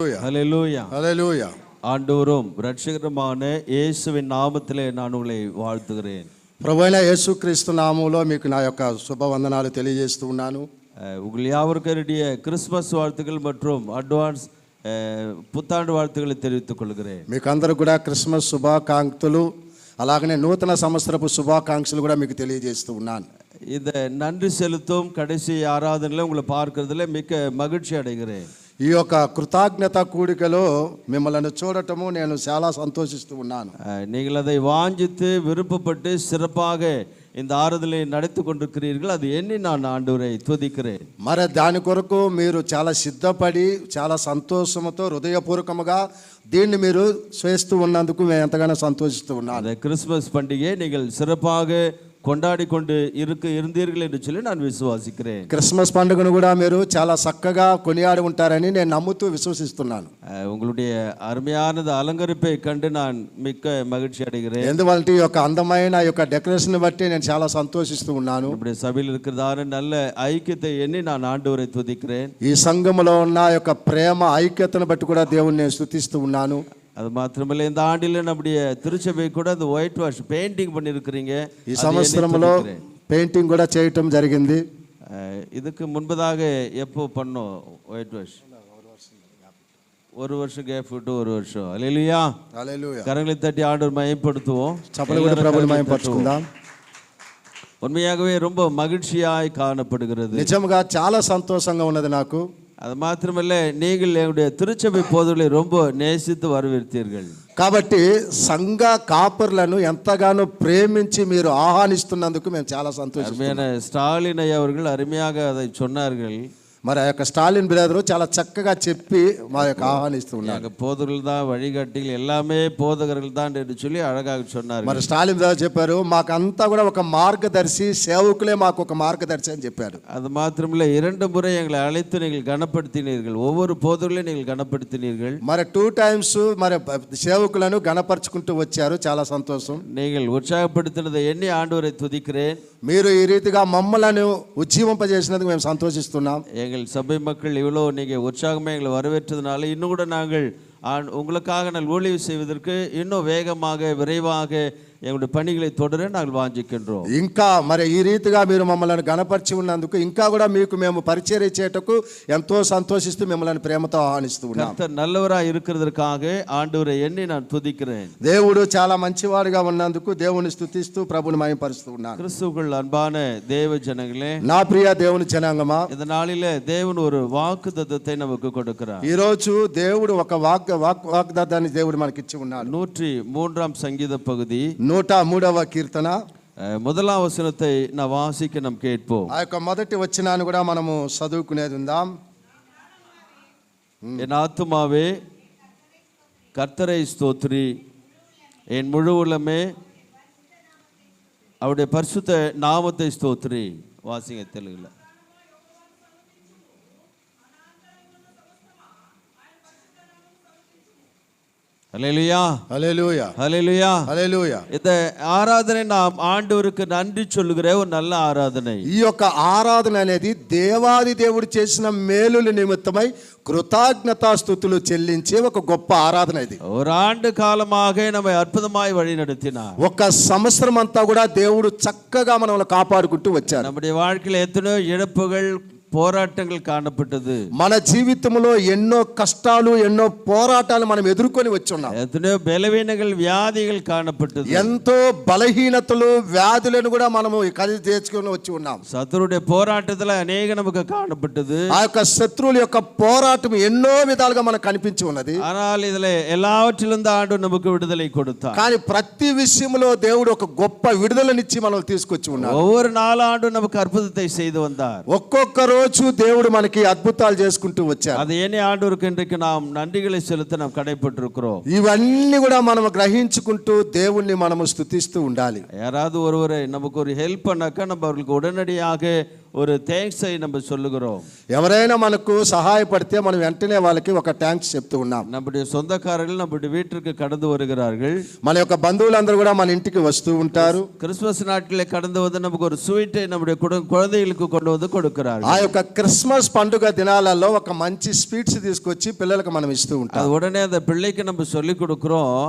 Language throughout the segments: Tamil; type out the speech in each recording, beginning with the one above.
ஹல்லேலூயா. ஹல்லேலூயா. ஆண்டவரும் இரட்சகருமான இயேசுவின் நாமத்திலே நான் உங்களை வாழ்த்துகிறேன். ప్రభువైన యేసుక్రీస్తు నామములో మీకు నా యొక్క శుభవందనాలు తెలియజేస్తూ ఉన్నాను. உங்கள் யாவருக்கும் என்னுடைய கிறிஸ்மஸ் வாழ்த்துக்கள் மற்றும் அட்வான்ஸ் புத்தாண்டு வாழ்த்துக்களை தெரிவித்துக் கொள்கிறேன். మీకు అందరూ కూడా క్రిస్మస్ శుభాకాంక్షలు అలాగనే నూతన సంవత్సరపు శుభాకాంక్షలు కూడా మీకు తెలియజేస్తూ ఉన్నాను. இந்த நன்றி செலுத்தும் கடைசி ஆராதனையில் உங்களை பார்க்கறதுல மிக்க மகிழ்ச்சி அடைகிறேன். ఈ యొక్క కృతజ్ఞత కూడికలో మిమ్మల్ని చూడటము నేను చాలా సంతోషిస్తూ ఉన్నాను. நீங்கள் அதை வாஞ்சித்து விருப்பப்பட்டு சிறப்பாக இந்த ஆராதனை நடத்தி கொண்டிருக்கிறீர்கள். அது எண்ணி நான் ஆண்டவரை துதிக்கிறேன். మరి దాని కొరకు మీరు చాలా సిద్ధపడి చాలా సంతోషంతో హృదయపూర్వకముగా దీన్ని మీరు చేస్తూ ఉన్నందుకు మేము ఎంతగానో సంతోషిస్తూ ఉన్నాను. அந்த கிறிஸ்மஸ் பண்டிகையை நீங்கள் சிறப்பாக கொண்டாடி கொண்டு இருந்தீர்கள் என்று சொல்லி நான் விசுவாசிக்கிறேன். క్రిస్మస్ పండుగను కూడా మీరు చాలా చక్కగా కొనియాడి ఉంటారని నేను నమ్ముతూ విశ్వసిస్తున్నాను. உங்களுடைய அருமையானது அலங்கரிப்பை கண்டு நான் மிக்க மகிழ்ச்சி அடைகிறேன். ఎందుకంటే ఈ యొక్క అందమైన ఈ యొక్క డెకరేషన్ బట్టి నేను చాలా సంతోషిస్తూ ఉన్నాను. நம்முடைய சபையில் இருக்கிறதான நல்ல ஐக்கியத்தை எண்ணி நான் ஆண்டவரை துதிக்கிறேன். ఈ సంఘములో ఉన్న ఈ యొక్క ప్రేమ ఐక్యతను బట్టి కూడా దేవుణ్ణి నేను స్తుతిస్తూ ఉన్నాను. அது மாத்திரமல்ல, இந்த ஆண்டில் நம்முடைய திருச்சபை கூட அந்த ஒயிட் வாஷ் பெயிண்டிங் பண்ணியிருக்கிறீங்க. ఈ సంవత్సరంలో పెయింటింగ్ కూడా చేయటం జరిగింది. இதுக்கு முன்பதாக எப்போ பண்ணோம் ஒயிட் வாஷ்? ஒரு வருஷம் கேப் விட்டு ஒரு வருஷம். அல்லேலூயா. హల్లెలూయా. கரங்களை தட்டி ஆண்டவர் மகிமைப்படுத்துவோம். చప్పట్లు కొట్టి ప్రభువుని మహిమపరచుకుందాం. உண்மையாகவே ரொம்ப மகிழ்ச்சியாய் காணப்படுகிறது. నిజంగా చాలా సంతోషంగా ఉన్నది నాకు. அது மாத்திரமல்ல, நீங்கள் என்னுடைய திருச்சபை போதகளை ரொம்ப நேசித்து வரவேற்றீர்கள். కాబట్టి సంఘ కాపర్లను ఎంతగానో ప్రేమించి మీరు ఆహ్వానిస్తున్నందుకు మేము చాలా సంతోషిస్తున్నాం. ஸ்டாலின் ஐயா அவர்கள் அருமையாக அதை சொன்னார்கள். మరి ఆ యొక్క స్టాలిన్ బ్రదరు చాలా చక్కగా చెప్పి మా యొక్క ఆహ్వానిస్తూ ఉన్నారు. போதகர்கள் தான் வழிகாட்டிகள், எல்லாமே போதகர்கள் தான் என்று சொல்லி அழகாக சொன்னார். మరి స్టాలిన్ బ్రదర్ చెప్పారు, మాకంతా కూడా ఒక మార్గదర్శి, సేవకులే మాకు ఒక మార్గదర్శి అని చెప్పారు. அது மாத்திரமில்லை, 2 முறை எங்களை அழைத்து நீங்கள் கனப்படுத்தினீர்கள். ஒவ்வொரு போதகர்களையும் நீங்கள் கனப்படுத்தினீர்கள். మరి 2 times మరి సేవకులను గణపరుచుకుంటూ వచ్చారు. చాలా సంతోషం. நீங்கள் உற்சாகப்படுத்தினதை எண்ணி ஆண்டவரை துதிக்கிறேன். మీరు ఈ రీతిగా మమ్మలను ఉజ్జీవింపజేసినందుకు మేము సంతోషిస్తున్నాం. எங்கள் சபை மக்கள் இவ்வளோ நீங்கள் உற்சாகமாக எங்களை வரவேற்றதுனால இன்னும் கூட நாங்கள் உங்களுக்காக நாங்கள் ஊழியம் செய்வதற்கு இன்னும் வேகமாக விரைவாக எங்களுடைய பணிகளை தொடர நாங்கள் வாஞ்சிக்கின்றோம். ఇంకా మరి ఈ రీతిగా మీరు మమ్మల్ని గణపరిచి ఉన్నందుకు ఇంకా కూడా మీకు మేము పరిచర్య చేయటకు ఎంతో సంతోషిస్తూ మిమ్మల్ని ప్రేమతో ఆహ్వానిస్తూ ఉన్నాం. கர்த்தர் நல்லவராய் இருக்கிறதற்காக ஆண்டவரை எண்ணி நான் துதிக்கிறேன். దేవుడు చాలా మంచివాడుగా ఉన్నందుకు దేవుని స్తుతిస్తూ ప్రభువుని మహిమపరుస్తూ ఉన్నాను. கிறிஸ்துவுக்குள் அன்பான தேவ ஜனங்களே, నా ప్రియ దేవుని జనాంగమా, இந்த நாளிலே தேவன் ஒரு வாக்குத்தத்தத்தை நமக்கு கொடுக்கிறார். ఈ రోజు దేవుడు ఒక వాగ్దానాన్ని దేవుడు మనకి ఇచ్చి ఉన్నాడు. 103ஆம் சங்கீத பகுதி 103వ కీర్తన 1ஆம் வசனத்தை நான் வாசிக்க நாம் கேட்போம். ఆ యొక్క మొదటి వచనాన్ని కూడా మనము చదువుకునేది ఉందాం. என் ஆத்துமாவே கர்த்தரை ஸ்தோத்திரி, என் முழு உள்ளமே அவருடைய பரிசுத்த நாமத்தை ஸ்தோத்திரி. வாசிங்க தெலுங்குல. ஹல்லேலூயா. హల్లెలూయా. ஹல்லேலூயா. హల్లెలూయా. இந்த ஆராதனை நாம் ஆண்டவருக்கு நன்றி சொல்லுகிற ஒரு நல்ல ஆராதனை. ఈ యొక్క ఆరాధన అనేది దేవాది దేవుడు చేసిన మేలుల నిమిత్తమై కృతజ్ఞతాస్తుతులు చెల్లించే ఒక గొప్ప ఆరాధన ఇది. ஒரு ஆண்டு காலமாக நம்மை அற்புதமாய் வழி நடத்தினார். ఒక సంవత్సరం అంతా కూడా దేవుడు చక్కగా మనల్ని కాపాడుకుంటూ వచ్చారు. நம்முடைய வாழ்க்கையில் எத்தனையோ இழப்புகள், போராட்டங்கள் காணப்பட்டது. మన జీవితంలో ఎన్నో కష్టాలు, ఎన్నో పోరాటాలు మనం ఎదుర్కొని వచ్చున్నాం. எத்தனையோ బలహీనங்கள், వ్యాధిகள் காணப்பட்டது. ఎంతో బలహీనతలు, వ్యాధులను కూడా మనము కలిసి తెచ్చుకొని వచ్చి ఉన్నాం. சத்துருடைய போராட்டத்துல அநேக நமக்கு காணப்பட்டது. ఆ యొక్క శత్రువుల యొక్క పోరాటం ఎన్నో విధాలుగా మనకు కనిపించి ఉన్నది. ஆனால் இதுல எல்லாவற்றிலும் ஆண்டவர் நமக்கு விடுதலை கொடுத்தார். కానీ ప్రతి విషయంలో దేవుడు ఒక గొప్ప విడుదలనిచ్చి మనల్ని తీసుకొచ్చి ఉన్నాడు. ஒவ்வொரு நாளாண்டும் நமக்கு அற்புதத்தை செய்து வந்தார். ఒక్కొక్క రోజు దేవుడు మనకి అద్భుతాలు చేసుకుంటూ వచ్చారు. அதை எண்ணி ஆண்டவருக்கு இன்றைக்கு நாம் நன்றிகளை செலுத்த நாம் கடைப்பட்டிருக்கிறோம். ఇవన్నీ కూడా మనం గ్రహించుకుంటూ దేవుణ్ణి మనము స్తుతిస్తూ ఉండాలి. யாராவது ஒருவரை நமக்கு ஒரு ஹெல்ப் பண்ணாக்கா நம்ம அவர்களுக்கு உடனடியாக ஒரு தேங்க்ஸை நம்ம சொல்லுகிறோம். ఎవరైనా మనకు సహాయపడితే మనం వెంటనే వాళ్ళకి ఒక థ్యాంక్స్ చెప్తూ ఉన్నాం. நம்முடைய சொந்தக்காரர்கள் நம்முடைய வீட்டிற்கு கடந்து வருகிறார்கள். మన యొక్క బంధువులందరూ కూడా మన ఇంటికి వస్తూ ఉంటారు. கிறிஸ்துமஸ் நாட்டிலே கடந்து வந்து நமக்கு ஒரு ஸ்வீட்டை நம்முடைய குழந்தைகளுக்கு கொண்டு வந்து கொடுக்கிறார்கள். ఆ యొక్క క్రిస్మస్ పండుగ దినాలలో ఒక మంచి స్వీట్స్ తీసుకొచ్చి పిల్లలకు మనం ఇస్తూ ఉంటాం. அது உடனே அந்த பிள்ளைக்கு நம்ம சொல்லி கொடுக்கிறோம்,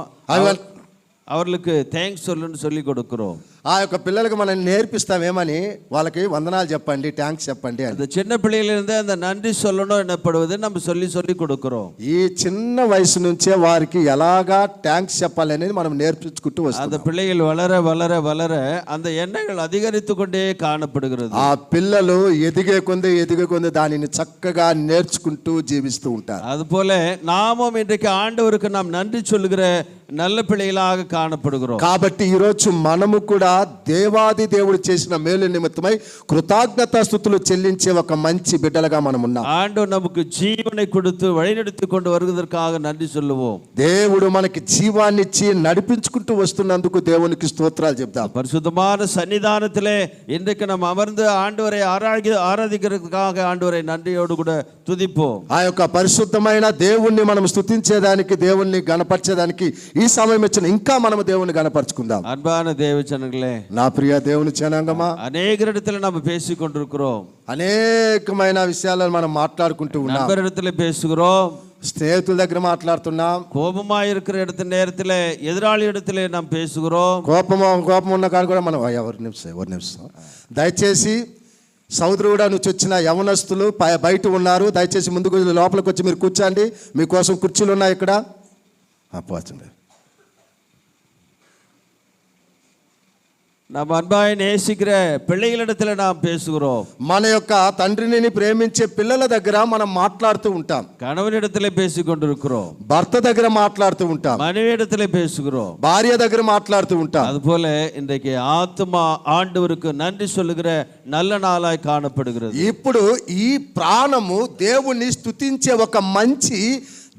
அவர்களுக்கு தேங்க்ஸ் சொல்லுன்னு சொல்லி கொடுக்கிறோம். ఆ యొక్క పిల్లలకు మనం నేర్పిస్తామేమని వాళ్ళకి వందనాలు చెప్పండి, థ్యాంక్స్ చెప్పండి అని. அந்த சின்ன பிள்ளைகளிலிருந்து அந்த நன்றி சொல்லணும் என்னப்படுவது நம்ம சொல்லி கொடுக்கிறோம். ఈ చిన్న వయసు నుంచే వారికి ఎలాగా థ్యాంక్స్ చెప్పాలి అనేది మనం నేర్పించుకుంటూ వస్తాం. அந்த பிள்ளைகள் வளர வளர வளர அந்த எண்ணங்கள் அதிகரித்து கொண்டே காணப்படுகிறது. ఆ పిల్లలు ఎదిగే కొంది దానిని చక్కగా నేర్చుకుంటూ జీవిస్తూ ఉంటారు. அதுபோல நாமும் இன்றைக்கு ஆண்டவருக்கு நாம் நன்றி சொல்லுகிற நல்ல பிள்ளைகளாக காணப்படுகிறோம். కాబట్టి ఈరోజు మనము కూడా దేవాది దేవుడు చేసిన మేలు నిమిత్తమై కృతజ్ఞతాస్తుతులు చెల్లించే ఒక మంచి బిడ్డలుగా మనం ఉన్నాం. ஆண்டவர் நமக்கு ஜீவனை கொடுத்து வழிநடத்தி கொண்டு வருவதற்காக நன்றி சொல்லுவோம். దేవుడు మనకి జీవాన్ని ఇచ్చి నడిపించుకుంటూ వస్తున్నందుకు దేవునికి స్తోత్రాలు చెప్తాం. பரிசுத்தமான சன்னிதானத்திலே இன்றைக்கு நாம் அமர்ந்து ஆண்டவரை ஆராதிக்கிறதுக்காக ஆண்டவரை நன்றியோடு கூட துதிப்போம். ఆ యొక్క పరిశుద్ధమైన దేవుణ్ణి మనం స్తుతించేదానికి, దేవుణ్ణి గణపరిచేదానికి ఈ సమయం ఇచ్చిన ఇంకా మనం దేవుణ్ణి గణపరచుకుందాం. அன்பான தேவஜனங்களே, నా ప్రియ దేవుని జనాంగమా, అనేక இடத்துல நம்ம பேசிக் கொண்டிருக்கிறோம். అనేకమైన విషయాలను మనం మాట్లాడుకుంటూ ఉన్నాం. நண்பரிடத்துல பேசுகிறோம், స్నేహితుల దగ్గర మాట్లాడుతున్నాం. கோபமா இருக்கிற நேரத்துல எதிராளி இடத்துல நாம் பேசுகிறோம். కోపం ఉన్న కాడ కూడా మనం ఎవరి నిమిషం దయచేసి సోదరుడు కూడా నుంచి వచ్చిన యవనస్తులు బయట ఉన్నారు. దయచేసి ముందుకు లోపలికి వచ్చి మీరు కూర్చోండి. మీకోసం కుర్చీలు ఉన్నాయి ఇక్కడ. పోచండి. நம்ம அன்பாய் நேசிக்கிற பிள்ளைகளிடத்துல நாம் பேசுகிறோம். మన యొక్క తండ్రిని ప్రేమించే పిల్లల దగ్గర మనం మాట్లాడుతూ ఉంటాం. கணவனிடத்துல பேசிக் கொண்டிருக்கிறோம். భర్త దగ్గర మాట్లాడుతూ ఉంటాం. மனைவியிடத்துல பேசுகிறோம். భార్య దగ్గర మాట్లాడుతూ ఉంటాం. அதுபோல இன்றைக்கு ஆத்துமா ஆண்டவருக்கு நன்றி சொல்லுகிற நல்ல நாளாய் காணப்படுகிறது. ఇప్పుడు ఈ ప్రాణము దేవుణ్ణి స్తుతించే ఒక మంచి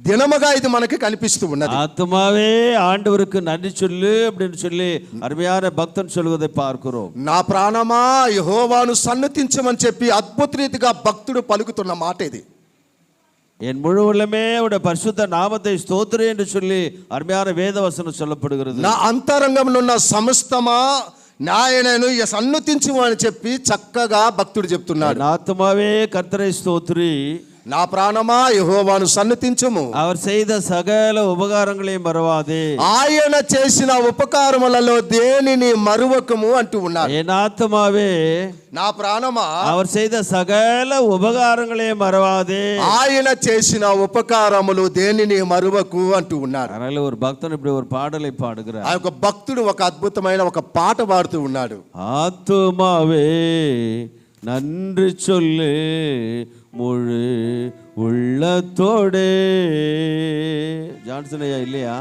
దినముగా ఇది మనకి కనిపిస్తూ ఉన్నది. ஆத்துமாவே ஆண்டவருக்கு நன்றி சொல்லு அப்படின்னு சொல்லி அருமையான பக்தன் சொல்வதை பார்க்கிறோம். నా ప్రాణమా యెహోవాను సన్నుతించమని చెప్పి అద్భుత రీతిగా భక్తుడు పలుకుతున్న మాట ఇది. என் முழு உள்ளமே அவருடைய பரிசுத்த நாமத்தை ஸ்தோத்திரம் என்று சொல்லி அருமையான வேத வசனம் சொல்லப்படுகிறது. నా అంతరంగంలో ఉన్న సమస్తమా నాయనను సన్నుతించు అని చెప్పి చక్కగా భక్తుడు చెప్తున్నాడు. ஆத்துமாவே கர்த்தரை ஸ்தோத்திரி, నా ప్రాణమా యెహోవాను సన్నుతించుము, அவர் செய்த சகல உபகாரங்களையும் மறவாதே, ఆయన చేసిన ఉపకారములలో దేనిని మరువకము అంటూ ఉన్నాడు. என் ஆத்துமாவே, నా ప్రాణమా அவர் செய்த சகல உபகாரங்களையும் மறவாதே, ఆయన చేసిన ఉపకారములు దేనిని మరువకు అంటూ ఉన్నాడు. அதனால ஒரு பக்தன் இப்படி ஒரு பாடலை பாடுகிறார். ఆ యొక్క భక్తుడు ఒక అద్భుతమైన ఒక పాట పాడుతూ ఉన్నాడు. ஆத்துமாவே நன்றி சொல்லு முழு உள்ளத்தோடே. ஜான்சன் ஐயா இல்லையா?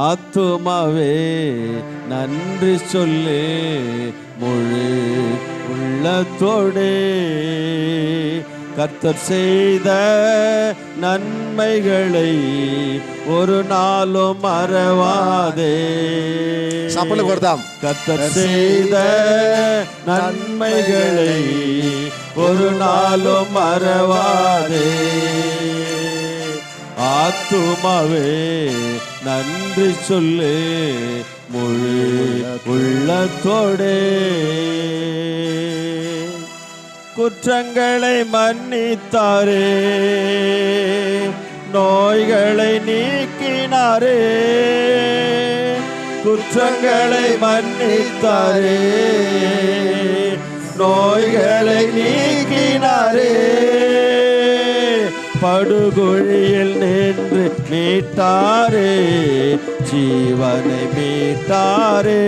ஆத்துமாவே நன்றி சொல்லு முழு உள்ளத்தோடே, கர்த்தர் செய்த நன்மைகளை ஒரு நாளும் மறவாதே. சப்பல் கொடுதாம். கர்த்தர் செய்த நன்மைகளை ஒரு நாளும் மறவாதே. ஆத்துமாவே நன்றி சொல்லு முழு உள்ளத்தோடே, குற்றங்களை மன்னித்தாரே, நோய்களை நீக்கினாரே, குற்றங்களை மன்னித்தாரே, நோய்களை நீக்கினாரே, படுகுழியில் நின்று மீட்டாரே, ஜீவனை மீட்டாரே,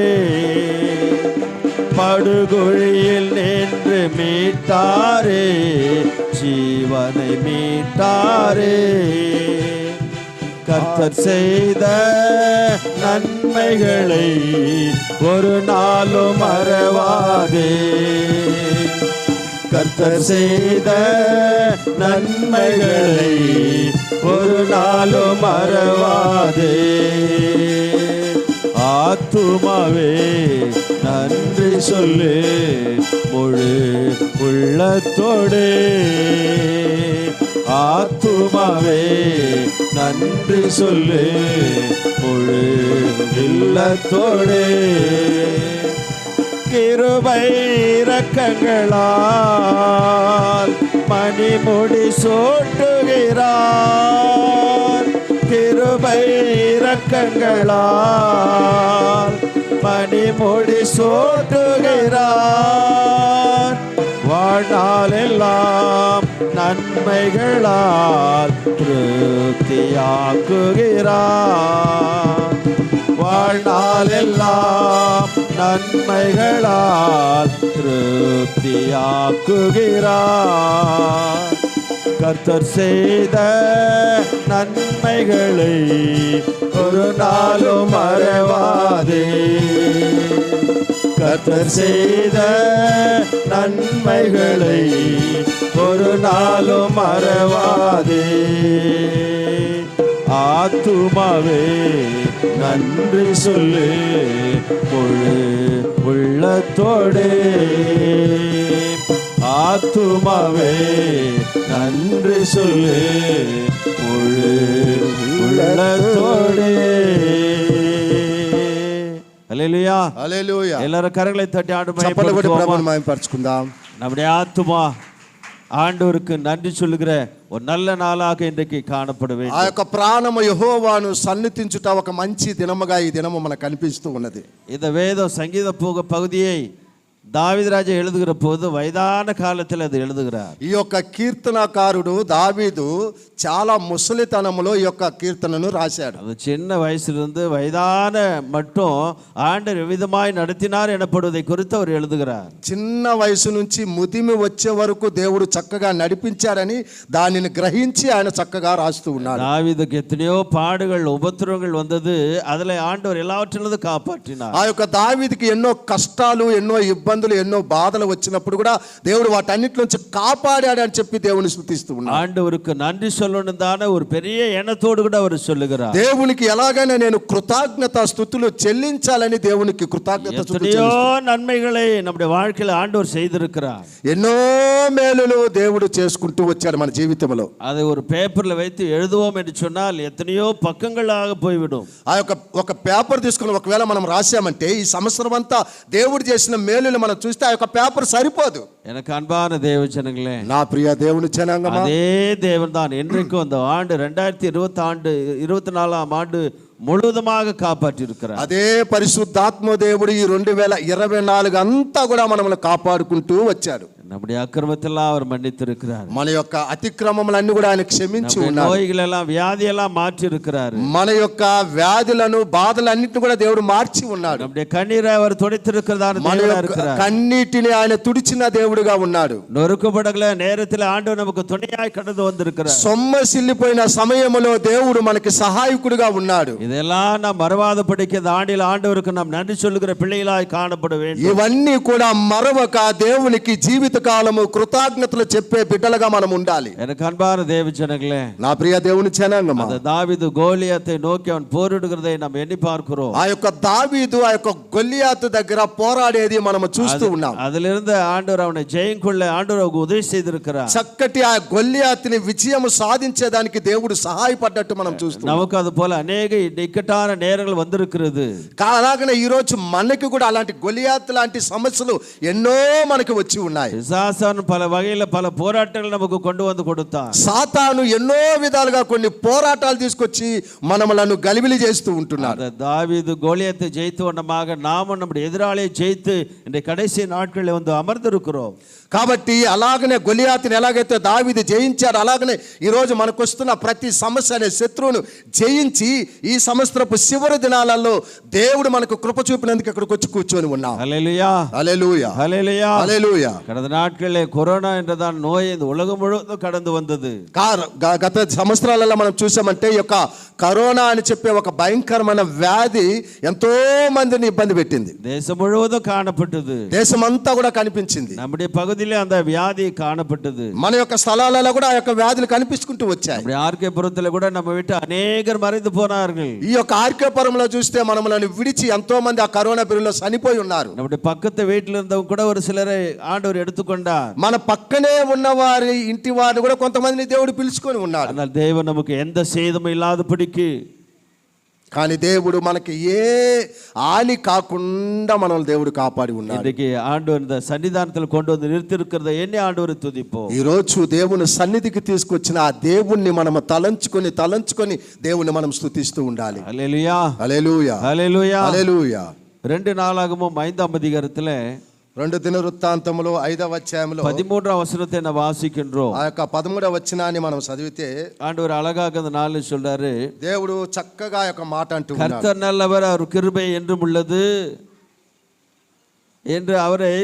படுகுழியில் நின்று மீட்டாரே, ஜீவனை மீட்டாரே, கர்த்தர் செய்த நன்மைகளை ஒரு நாளும் மறவாதே. கர்த்தர் செய்த நன்மைகளை ஒரு நாளும் மறவாதே. ஆத்துமாவே நன்றி சொல்லு முழு உள்ளத்தோடு. ஆத்துமாவே நன்றி சொல்லு முழு இல்லத்தோடு. கிருபை இரக்கங்களால் மணிமுடி சூட்டுகிறார். கிருபை இரக்கங்களால் மணிமுடி சூட்டுகிறார். வாழ்நாளெல்லாம் நன்மைகளால் திருப்தியாக்குகிறார். வாழ்நாளெல்லாம் நன்மைகளால் திருப்தியாக்குகிறார். கர்த்தர் செய்த நன்மைகளை ஒரு நாளும் மறவாதே. கர்த்தர் செய்த நன்மைகளை ஒரு நாளும் மறவாதே. ஆத்துமாவே நன்றி சொல்லு முழு உள்ளத்தோடு. ஆத்துமாவே நன்றி சொல்லு முழு உள்ளத்தோடு. ஹல்லேலூயா. హల్లెలూయా. எல்லாரும் கரங்களை தட்டி ஆண்டு చప్పట్లు కొట్టి ప్రభువుని మహిమపరచుకుందాం. நம்முடைய ஆத்துமா ஆண்டவருக்கு நன்றி சொல்லுகிற ஒரு நல்ல நாளாக இன்றைக்கு காணப்பட ఆ வேண்டும். యొక్క ప్రాణము యెహోవాను సన్నిధించుట ఒక మంచి దినముగా ఈ దినము మనకు కనిపిస్తూ ఉన్నది. இந்த வேதம் சங்கீத பகுதியை தாவீது ராஜா எழுதுகிற போது வயதான காலத்தில் அது எழுதுகிறார். ఈ యొక్క కీర్తనకారుడు దావీదు చాలా ముసలితనములో ఈ యొక్క కీర్తనను రాశాడు. அது சின்ன வயசிலிருந்து வயதான மட்டும் ஆண்டவர் விதமாய் நடத்தினார் எனப்படுவதை குறித்து அவர் எழுதுகிறார். చిన్న వయసు నుంచి ముదిమి వచ్చే వరకు దేవుడు చక్కగా నడిపించాడని దానిని గ్రహించి ఆయన చక్కగా రాస్తూ ఉన్నాడు. தாவீதுக்கு எத்தனையோ பாடுகள் உபத்திரவங்கள் வந்தது, அதில் ஆண்டவர் எல்லாவற்றிலிருந்து காப்பாற்றினார். ఆ యొక్క దావీదుకి ఎన్నో కష్టాలు ఎన్నో ఇబ్బందులు ఎన్నో బాధలు వచ్చినప్పుడు కూడా దేవుడు వాటన్నిటి నుంచి కాపాడాడు అని చెప్పి దేవుని స్తుతిస్తూ ఉన్నాడు. ஆண்டவருக்கு நன்றி சொல்லணும் தானே ஒரு பெரிய எண்ணத்தோடு கூட அவர் சொல்லுகிறார். దేవునికి ఎలాగైనా నేను కృతజ్ఞత స్తుతులు చెల్లించాలని దేవునికి కృతజ్ఞత எத்தனையோ நன்மைகளை நம்முடைய வாழ்க்கையில் ஆண்டவர் செய்திருக்கிறார். ఎన్నో మేలులు దేవుడు చేసుకుంటూ వచ్చాడు మన జీవితంలో. அதை ஒரு பேப்பர்ல வைத்து எழுதுவோம் என்று சொன்னால் எத்தனையோ பக்கங்களாக போய்விடும். ఆ యొక్క ఒక పేపర్ తీసుకుని ఒకవేళ మనం రాసామంటే ఈ సంవత్సరం అంతా దేవుడు చేసిన మేలులు మనం చూస్తే ఆ యొక్క పేపర్ సరిపోదు. எனக்கு அன்பான தேவ ஜனங்களே, నా ప్రియ దేవుని జనాంగమా, அதே தேவன் தான் இன்றைக்கும் அந்த ஆண்டு 2024 ஆண்டு முழுவதுமாக காப்பாற்றி இருக்கிறார். అదే పరిశుద్ధాత్మ దేవుడు ఈ 2024 అంతా కూడా మనల్ని కాపాడుకుంటూ వచ్చాడు. நம்முடைய அக்கிரமத்தெல்லாம் அவர் மன்னித்திருக்கிறார். మన యొక్క అతిక్రమములన్నీ కూడా ఆయన క్షమించి ఉన్నాడు. நோய்களெல்லாம் வியாதியெல்லாம் மாற்றி இருக்கிறார். మన యొక్క వ్యాధులను బాధలన్నిటిని కూడా దేవుడు మార్చి ఉన్నాడు. நம்முடைய கண்ணீரை அவர் துடைத்திருக்கிறதான మన தேவனா యొక్క இருக்கிறார். కన్నీటిని ఆయన తుడిచిన దేవుడుగా ఉన్నాడు. நொறுக்கப்படல நேரத்தில் ஆண்டவர் நமக்கு துணையாய் கடந்து வந்திருக்கிறார். సొమ్మసిల్లిపోయిన సమయములో దేవుడు మనకి సహాయకుడిగా ఉన్నాడు. இதெல்லாம் நாம் மறவாதபடிக்கு இந்த ஆண்டில் ஆண்டவருக்கு நாம் நன்றி சொல்லுகிற பிள்ளைகளாய் காணப்பட வேண்டும். ఇవన్నీ కూడా మరవక దేవునికి జీవిత కాలము కృతజ్ఞతలు చెప్పే బిడ్డలుగా మనం ఉండాలి. எனக்கு அன்பான தேவ ஜனங்களே, నా ప్రియ దేవుని జనాంగమా, அந்த தாவீது கோலியாத்தை நோக்கி அவன் போரிடுகிறதை நாம் எண்ணி பார்க்கிறோம். ఆ యొక్క దావీదు ఆ యొక్క గొల్లియాతు దగ్గర పోరాడేది మనం చూస్తూ ఉన్నాం. அதிலிருந்து ஆண்டவர் அவனை ஜெயங்கொள்ள ஆண்டவர் உதவி செய்திருக்கிறார். చక్కటి ఆ గొల్లియాతుని విజయం సాధించేదానికి దేవుడు సహాయపడ్డట్టు మనం చూస్తున్నాం. நமக்கு அது போல அநேக இக்கட்டான நேரங்கள் வந்திருக்கிறது. అలాగనే ఈ రోజు మనకి కూడా అలాంటి గొల్లియాతు లాంటి సమస్యలు ఎన్నో మనకి వచ్చి ఉన్నాయి. பிசாசான் பல வகையில பல போராட்டங்கள் நமக்கு கொண்டு வந்து கொடுத்தான். సాతాను ఎన్నో విధాలుగా కొన్ని పోరాటాలు తీసుకొచ్చి మనలను గలిబిలి చేస్తూ ఉంటున్నాడు. தாவீது கோலியாத்தை ஜெயித்து வண்ணமாக நாமும் நம்முடைய எதிராளியை ஜெயித்து இந்த கடைசி நாட்களில் வந்து அமர்ந்திருக்கிறோம். కాబట్టి అలాగనే గొలియాతుని ఎలాగైతే దావీదు జయించాడు, అలాగనే ఈరోజు మనకు వస్తున్న ప్రతి సమస్య అనే శత్రువును జయించి ఈ సంవత్సరపు చివరి దినాలలో దేవుడు మనకు కృప చూపినందుకు ఇక్కడికి వచ్చి కూర్చొని ఉన్నాం. హల్లెలూయా, హల్లెలూయా, హల్లెలూయా. హల్లెలూయా. கடந்த நாட்களிலே கொரோனா என்றதான் நோய் இந்த உலகம் முழுவதும் கடந்து வந்தது. గత సంవత్సరాలలో మనం చూసామంటే ఈ యొక్క కరోనా అని చెప్పే ఒక భయంకరమైన వ్యాధి ఎంతో మందిని ఇబ్బంది పెట్టింది. தேசம் முழுவதும் காணப்பட்டது. దేశమంతా కూడా కనిపించింది. நம்முடைய பகுதியிலே அந்த வியாதி காணப்பட்டது. మన యొక్క స్థలాలలో కూడా ఆ యొక్క వ్యాధులు కనిపించుకుంటూ వచ్చాయి. நம்முடைய ஆர்கேபுரத்துல கூட நம்ம விட்டு அநேகர் மறைந்து போனார்கள். ఈ యొక్క ఆర్కేపురంలో చూస్తే మనములను విడిచి ఎంతో మంది ఆ కరోనా పిరిలో చనిపోయి ఉన్నారు. நம்முடைய பக்கத்து வீட்டில் இருந்தவங்க கூட ஒரு சிலரை ஆண்டவர் எடுத்துக்கொண்டார். మన పక్కనే ఉన్న వారి ఇంటి వారిని కూడా కొంతమందిని దేవుడు పిలుచుకొని ఉన్నాడు. ஆனால் தேவன் நமக்கு எந்த சேதமும் இல்லாதபடிக்கு, కానీ దేవుడు మనకి ఏ హాని కాకుండా మనల్ని దేవుడు కాపాడి ఉన్నాడు. இன்றைக்கு ஆண்டவர் இந்த சன்னிதானத்தில் கொண்டு வந்து நிறுத்திருக்கிறத எண்ணி ஆண்டவரை துதிப்போம். ఈ రోజు దేవుని సన్నిధికి తీసుకొచ్చిన ఆ దేవుణ్ణి మనం తలంచుకొని దేవుణ్ణి మనం స్తుతిస్తూ ఉండాలి. ஹல்லேலூயா, హల్లెలూయా, ஹல்லேலூயா. హల్లెలూయా. 2 நாளாகமம் 5ஆம் அதிகாரத்திலே 2 దినవృత్తాంతములు 5వ అధ్యాయంలో 13ஆம் வசனத்தை நாம் வாசிக்கின்றோம். ఆ యొక్క 13వ వచనాన్ని మనం చదివితే ஆண்டவர் அழகாக அந்த நாளில் சொல்றாரு, దేవుడు చక్కగా ఆ యొక్క మాట అంటూ ఉన్నాడు. கர்த்தர் நல்லவர், அவர் கிருபை என்றும் உள்ளது என்று அவரை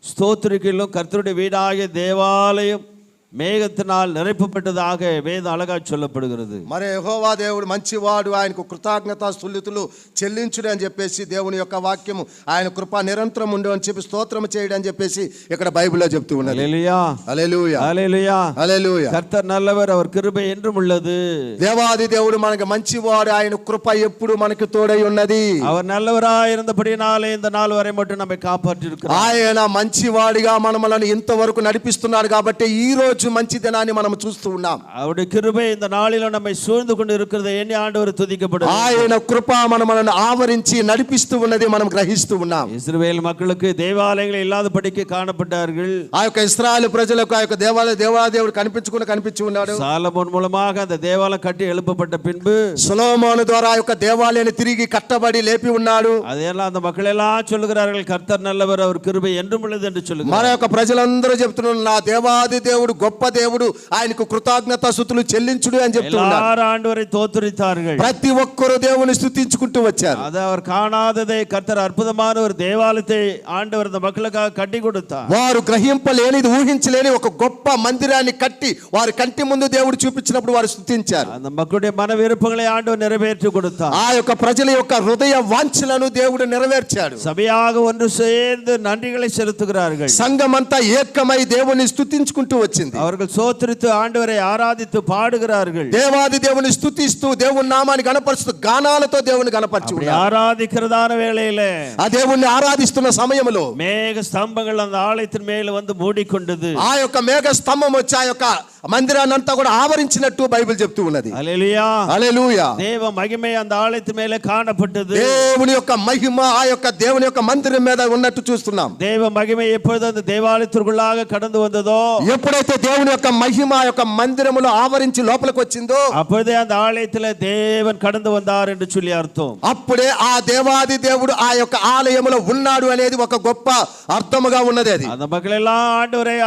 ஸ்தோத்திரிக்கிலும் கர்த்தருடைய வீடாகிய தேவாலயம் மேகத்தினால் நிரப்பப்பட்டதாக வேதம் அழகாக சொல்லப்படுகிறது. మరి యెహోవా దేవుడు మంచివాడు, ఆయనకు కృతజ్ఞతా స్తుతులు చెల్లించుడు అని చెప్పేసి దేవుని యొక్క వాక్యము, ఆయన కృప నిరంతరం ఉండు అని చెప్పి స్తోత్రం చేయడం అని చెప్పేసి ఇక్కడ బైబిల్లో చెప్తూ ఉన్నది. హల్లెలూయా, హల్లెలూయా, హల్లెలూయా, హల్లెలూయా. கர்த்தர் நல்லவர், அவர் கிருபை என்றும் உள்ளது. దేవాది దేవుడు మనకి మంచివాడు, ఆయన కృప ఎప్పుడు మనకి తోడై ఉన్నది. அவர் நல்லவராய் இருந்தபடினாலே இந்த நாள் வரை மட்டும் நம்மை காப்பாற்றி இருக்கிறார். ఆయన మంచివాడిగా మనలను ఇంతవరకు నడిపిస్తున్నాడు కాబట్టి ఈ రోజు మంచి దినాన్ని మనం చూస్తూ ఉన్నాం. அவருடைய கிருபை இந்த நாளிலும் நம்மை சூழ்ந்து கொண்டு இருக்கிறது எண்ணி ஆண்டவர் துதிக்கப்படுகிறது. ఆయన కృప మనలను ఆవరించి నడిపిస్తూ ఉన్నది మనం గ్రహిస్తూ ఉన్నాం. இஸ்ரவேல் மக்களுக்கு தேவாலயங்கள் இல்லாதபடிக்கு காணப்பட்டார்கள். ఆ యొక్క ఇశ్రాయేలు ప్రజలకు ఆ యొక్క దేవాదేవుడు కనిపించి ఉన్నాడు. சாலமோன் மூலமாக அந்த தேவாலயம் கட்டி எழுப்பப்பட்ட பின்பு సొలొమోను ద్వారా ఆ యొక్క దేవాలయాన్ని తిరిగి కట్టబడి లేపి ఉన్నాడు. அதெல்லாம் அந்த மக்கள் எல்லாம் சொல்லுகிறார்கள், கர்த்தர் நல்லவர், அவர் கிருபை என்றும் உள்ளது என்று మన சொல்லுகிறார்கள். యొక్క ప్రజలందరూ చెప్తున్నారు, నా దేవాది దేవుడు గొప్ప దేవుడు, ఆయనకు కృతజ్ఞతా స్తుతులు చెల్లించుడు అని చెప్తున్నారు. எல்லாரும் ஆண்டவரை தோத்துரித்தார்கள். ప్రతి ఒక్కరు దేవుని స్తుతించుకుంటూ వచ్చారు. அது அவர் காணாததை கர்த்தர் அற்புதமான ஒரு தேவாலயத்தை ஆண்டவர் இந்த மக்களுக்காக கட்டி கொடுத்தார். వారు గ్రహింపలేనిది ఊహించలేని ఒక గొప్ప మందిరాన్ని కట్టి వారి కంటి ముందు దేవుడు చూపించినప్పుడు వారు స్తుతించారు. அந்த மக்களுடைய மன விருப்பங்களை ஆண்டவர் நிறைவேற்றி கொடுத்தார். ఆ యొక్క ప్రజల యొక్క హృదయ వాంఛలను దేవుడు నెరవేర్చాడు. சபையாக ஒன்று சேர்ந்து நன்றிகளை செலுத்துகிறார்கள். సంఘమంతా ఏకమై దేవుని స్తుతించుకుంటూ వచ్చింది. அவர்கள் சோத்திரித்து ஆண்டவரை ஆராதித்து பாடுகிறார்கள். దేవాది దేవుని స్తుతిస్తూ దేవుని నామాన్ని గణపరుస్తూ గానాలతో దేవుని గణపరచుకున్నారు. ஆராதிக்கிறதான வேளையில ఆ దేవుణ్ణి ఆరాధిస్తున్న సమయంలో மேக ஸ்தம்பங்கள் அந்த ஆலயத்தின் மேல வந்து மூடிக்கொண்டது. ఆ యొక్క మేఘ స్తంభం వచ్చి ఆ యొక్క మందిరాన్ని అంతా కూడా ఆవరించినట్టు బైబిల్ చెప్తూ ఉన్నది. హల్లెలూయా, హల్లెలూయా. தேவ மகிமை அந்த ஆலயத்தின் மேல காணப்பட்டது. దేవుని యొక్క మహిమ ఆ యొక్క దేవుని యొక్క మందిరం మీద ఉన్నట్టు చూస్తున్నాం. தேவ மகிமை எப்பொழுது அந்த தேவாலயத்திற்குள்ளாக கடந்து வந்ததோ, ఎప్పుడైతే దేవుని యొక్క మహిమ ఆ యొక్క మందిరములో ఆవరించి లోపలికి వచ్చిందో அப்பொழுதே அந்த ஆலயத்துல தேவன் கடந்து வந்தார் என்று சொல்லி அர்த்தம். అప్పుడే ఆ దేవాది దేవుడు ఆ యొక్క ఆలయములో ఉన్నాడు అనేది ఒక గొప్ప అర్థముగా ఉన్నది. అది அந்த மக்கள் எல்லாம்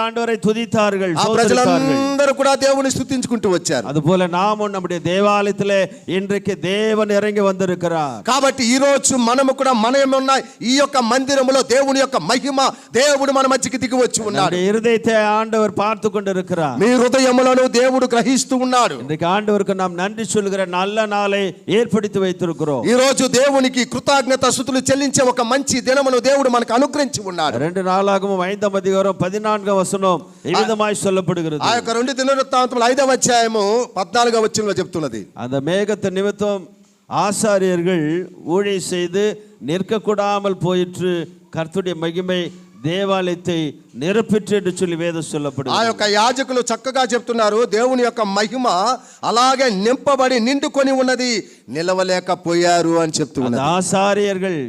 ஆண்டவரை துதித்தார்கள், ఆ ప్రజలందరూ కూడా దేవుని స్తుతించుకుంటూ వచ్చారు. அதுபோல நாமும் நம்முடைய தேவாலயத்திலே இன்றைக்கு தேவன் இறங்கி வந்திருக்கிறார். కాబట్టి ఈ రోజు మనము కూడా మనమున్న ఈ యొక్క మందిరములో దేవుని యొక్క మహిమ దేవుడు మన మధ్యకి దిగి వచ్చి ఉన్నాడు. நம்முடைய இருதயத்தை ஆண்டவர் பார்த்து கொண்டிருக்கிறார். మీ హృదయములను దేవుడు గ్రహిస్తూ ఉన్నాడు. இன்றைக்கு ஆண்டவருக்கு நாம் நன்றி சொல்கிற நல்ல நாளை ஏற்படுத்தி வைத்திருக்கிறோம். ఈ రోజు దేవునికి కృతజ్ఞత స్తుతులు చెల్లించే ఒక మంచి దినమును దేవుడు మనకు అనుగ్రహించి ఉన్నాడు. 2 நாளாகமம் 5ஆம் அதிகாரம் 14ஆம் வசனம் இவ்விதமாய் சொல்லப்படுகிறது. ఆ యొక్క 2 దినవృత్తాంతములు 5వ అధ్యాయము 14వ వచనంలో చెప్తున్నది, அந்த மேகத்தின் நிமித்தம் ஆசாரியர்கள் ஊழியம் செய்து நிற்கக்கூடாமல் போயிற்று, கர்த்தருடைய மகிமை தேவாலயத்தை నిరపిట్టు என்று சொல்லி వేదం சொல்லப்படுகிறது. ఆ యొక్క యాజకులు చక్కగా చెప్తున్నారు, దేవుని యొక్క మహిమ అలాగే నింపబడి నిండుకొని ఉన్నది, నిలవలేకపోయారు అని చెప్తూ அந்த ఉన్నారు. ஆசாரியர்கள்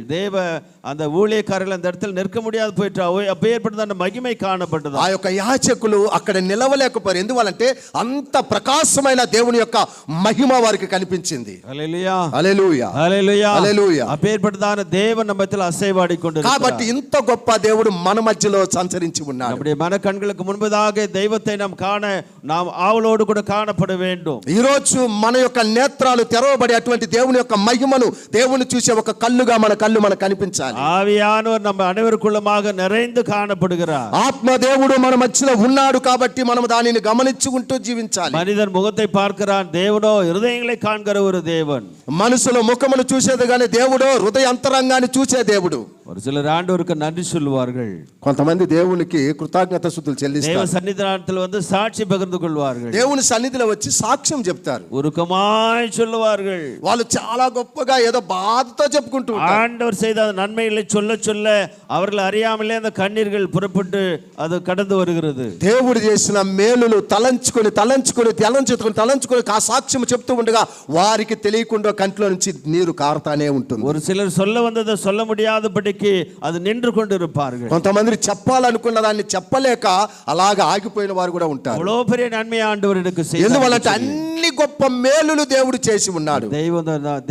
அந்த ஊழியக்காரர்கள் அந்த இடத்துல நிற்க முடியாது போயிட்டு அப்பேற்பட்ட அந்த மகிமை காணப்பட்டது. ఆ యొక్క యాజకులు అక్కడ నిలవలేకపోయారు. ఎందువల్లంటే అంత ప్రకాశమైన దేవుని యొక్క మహిమ వారికి కనిపించింది. హల్లెలూయా, హల్లెలూయా, హల్లెలూయా, హల్లెలూయా. அப்பேற்பட்டதான தேவன் நம்ம மத்தியில் அசைவாடி கொண்டிருக்கிறார். కాబట్టి ఇంత గొప్ప దేవుడు మన మధ్యలో సంచరించి చూచి ఉన్నాడు. நம்முடைய மனக்கண்களுக்கு முன்பதாக தெய்வத்தை நாம் காண நாம் ஆவலோடு கூட காணப்பட வேண்டும். ఈ రోజు మన యొక్క నేత్రాలు తెరవబడి అటువంటి దేవుని యొక్క మహిమను దేవుని చూసే ఒక కళ్ళుగా మన కళ్ళు మనకు కనిపించాలి. ஆவியானவர் நம்ம அனைவருக்குள்ளமாக நிறைந்து காணப்படுகிறார். ఆత్మ దేవుడు మన మధ్యలో ఉన్నాడు కాబట్టి మనం దానిని గమనించుకుంటూ జీవించాలి. மனிதன் முகத்தை பார்க்கிறான், தேவனோ இருதயங்களை காண்கிற ஒரு தேவன். మనుషుల ముఖమును చూసేది కానీ దేవుడు హృదయ అంతరంగాన్ని చూసే దేవుడు. ஒரு சிலர் ஆண்டவருக்கு நன்றி சொல்லுவார்கள், కొంతమంది దేవునికి కృతజ్ఞత స్తుతులు தேவ చెల్లిస్తారు. சன்னிதானத்தில் வந்து சாட்சி பகிர்ந்து கொள்வார்கள், దేవుని సన్నిధిలో వచ్చి సాక్ష్యం చెప్తారు. உருக்கமாய் சொல்லுவார்கள். వాళ్ళు చాలా గొప్పగా ఏదో బాధతో చెప్పుకుంటూ ఉంటారు. ஆண்டவர் செய்த அந்த நன்மைகளை சொல்ல சொல்ல அவர்கள் அறியாமலே அந்த கண்ணீர்கள் புறப்பட்டு அது கடந்து வருகிறது. దేవుడు చేసిన మేలులు తలంచుకొని ఆ సాక్ష్యం చెప్తూ ఉండగా వారికి తెలియకుండా కంట్లో నుంచి నీరు కారుతానే ఉంటుంది. ஒரு சிலர் சொல்ல வந்ததை சொல்ல முடியாதபடிக்கு அது நின்று கொண்டு இருப்பார்கள். కొంతమంది చెప్పాలనుకున్న దాన్ని చెప్పలేక అలాగా ఆగిపోయిన వారు కూడా ఉంటారు. அவ்வளவு பெரிய நன்மை ஆண்டவர் எனக்கு செய்தார். ఎందువల్లంటే అన్ని గొప్ప మేలులు దేవుడు చేసి ఉన్నాడు.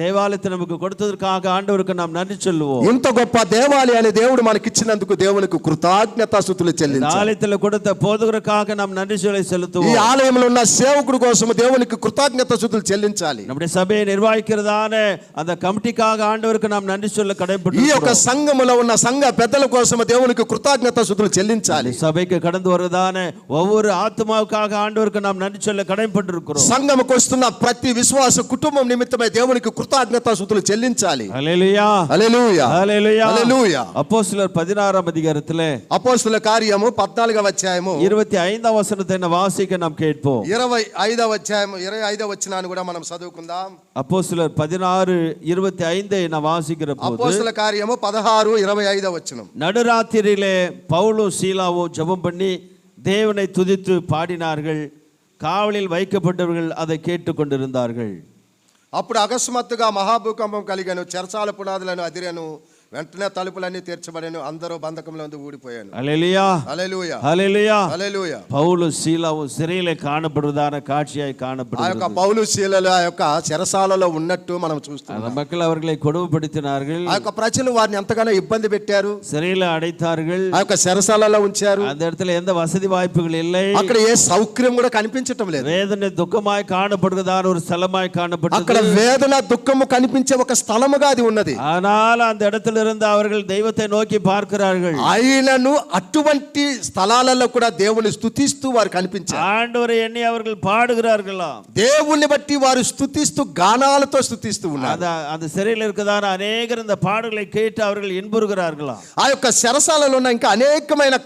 தேவாலயத்தை நமக்கு கொடுத்ததற்காக ஆண்டவருக்கு நாம் நன்றி சொல்லுவோம். ఇంత గొప్ప దేవాలయాన్ని దేవుడు మనకిచ్చినందుకు దేవునికి కృతజ్ఞతాస్తుతులు చెల్లించాలి. ஆலயத்தில் கொடுத்த போதகருக்காக நாம் நன்றி சொல்லை ఈ செலுத்துவோம். ఆలయంలో ఉన్న సేవకుడి కోసం దేవునికి కృతజ్ఞతాస్తుతులు చెల్లించాలి. நம்முடைய சபையை நிர்வகிக்கிறதான அந்த கமிட்டிக்காக ஆண்டவருக்கு நாம் நன்றி சொல்ல ఈ கடைபிடிக்கிறோம். యొక్క సంఘములో ఉన్న సంఘ పెద్దల కోసం దేవునికి కృతజ్ఞతాస్తుతులు చెల్లించాలి. சபைக்கு கடந்து வருவதான ஒவ்வொரு ஆத்மாவுக்காக ஆண்டவருக்கு நாம் நன்றி சொல்ல கடைபிடிக்கிறோம். సంఘముకు వస్తున్న ప్రతి విశ్వాస కుటుంబం నిమిత్తమై దేవునికి కృతజ్ఞతాస్తుతులు చెల్లించాలి. హల్లెలూయా, హల్లెలూయా, హల్లెలూయా, హల్లెలూయా. அப்போஸ்தலர் 16 அதிகாரத்திலே అపోస్తలుల కార్యము 14వ అధ్యాయము 25 వచనத்தை వాసిక நாம் கேட்போம். 25వ అధ్యాయము 25వ వచనాన్ని కూడా మనం చదువుకుందాం. அப்போஸ்தலர் 16:25 நாம் வாசிக்கிற போது అపోస్తలుల కార్యము 16:25వ వచనం. நடுராத்திரியிலே பவுலும் சீலாவும் ஜெபம் பண்ணி தேவனை துதித்து பாடினார்கள். காவலில் வைக்கப்பட்டவர்கள் அதை கேட்டுக்கொண்டிருந்தார்கள். అప్పుడు అకస్మాత్తుగా మహాభూకంపం కలిగాను, చెరసాల పునాదులను అదిరెను, వెంటనే తలుపులన్నీ తీర్చబడెను, అందరూ బంధకంలో ఊడిపోయాను. அல்லேலூயா, హల్లెలూయా, அல்லேலூயா. హల్లెలూయా. பவுலும் சீலாவும் சிறையிலே காணப்படுவதான காட்சியாய் ఆ యొక్క காணப்படுகிறது. పౌలు శీలలు ఆ యొక్క చెరసాలలో ఉన్నట్టు మనం చూస్తున్నాం. அந்த மக்கள் அவர்களை கொடுமைப்படுத்தினார்கள், ఆ యొక్క ప్రజలు వారిని ఎంతగానో ఇబ్బంది పెట్టారు, சிறையில அடைத்தார்கள். ఆ యొక్క చెరసాలలో ఉంచారు. அந்த இடத்துல எந்த வசதி வாய்ப்புகள் இல்லை, అక్కడ ఏ సౌకర్యం కూడా కనిపించటం లేదు. வேதனை துக்கமாய் காணப்படுகிறதான ஒரு ஸ்தலமாய் అక్కడ காணப்பட்டது. వేదన దుఃఖము కనిపించే ఒక స్థలముగా అది ఉన్నది. ஆனால் அந்த இடத்துல இருந்து அவர்கள் தெய்வத்தை நோக்கி பார்க்கிறார்கள். అయినను అటువంటి స్థలాలలో కూడా దేవుని స్తుతిస్తూ వారు కనిపించారు. ஆண்டவரை எண்ணி அவர்கள் பாடுகிறார்களா, దేవుణ్ణి బట్టి వారు స్తుతిస్తూ గానాలతో స్తుతిస్తూ ఉన్నారు. அந்த சிறையில் இருக்கிறதான அநேகர் இந்த பாடல்களை கேட்டு அவர்கள் இன்புறுகிறார்களா. ఆ యొక్క చెరసాలలో ఉన్న ఇంకా అనేకమైన